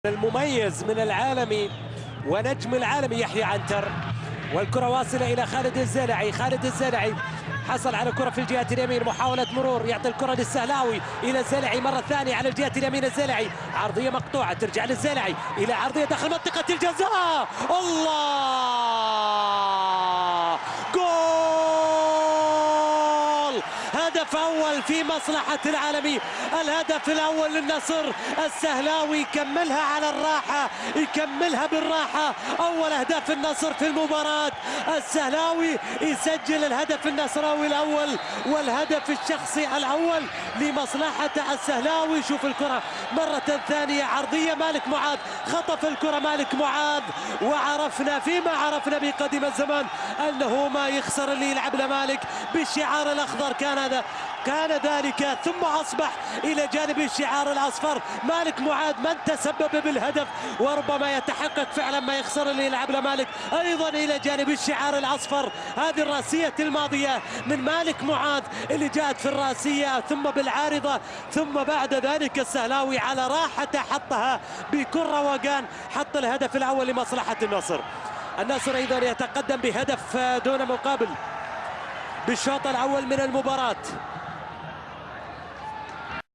المميز من العالمي ونجم العالمي يحيى عنتر، والكرة واصلة إلى خالد الزلعي. خالد الزلعي حصل على كرة في الجهة اليمين، محاولة مرور، يعطي الكرة للسهلاوي إلى الزلعي مرة ثانية على الجهة اليمين. الزلعي عرضية مقطوعة ترجع للزلعي إلى عرضية داخل منطقة الجزاء. الله، جول! هدف أول في مصلحة العالمي، الهدف الأول للنصر. السهلاوي يكملها على الراحة، يكملها بالراحة. أول أهداف النصر في المباراة، السهلاوي يسجل الهدف النصراوي الأول والهدف الشخصي الأول لمصلحة السهلاوي. شوف الكرة مرة ثانية، عرضية مالك معاذ، خطف الكرة مالك معاذ، وعرفنا فيما عرفنا بقديم الزمان أنه ما يخسر اللي يلعب لمالك بالشعار الأخضر. كان ذلك، ثم أصبح إلى جانب الشعار الأصفر. مالك معاذ من تسبب بالهدف، وربما يتحقق فعلا ما يخسر اللي يلعب لمالك أيضا إلى جانب الشعار الأصفر. هذه الراسية الماضية من مالك معاذ اللي جاءت في الراسية ثم بالعارضة، ثم بعد ذلك السهلاوي على راحته حطها بكل روقان، حط الهدف الأول لمصلحة النصر. النصر أيضا يتقدم بهدف دون مقابل بالشوط الأول من المباراة.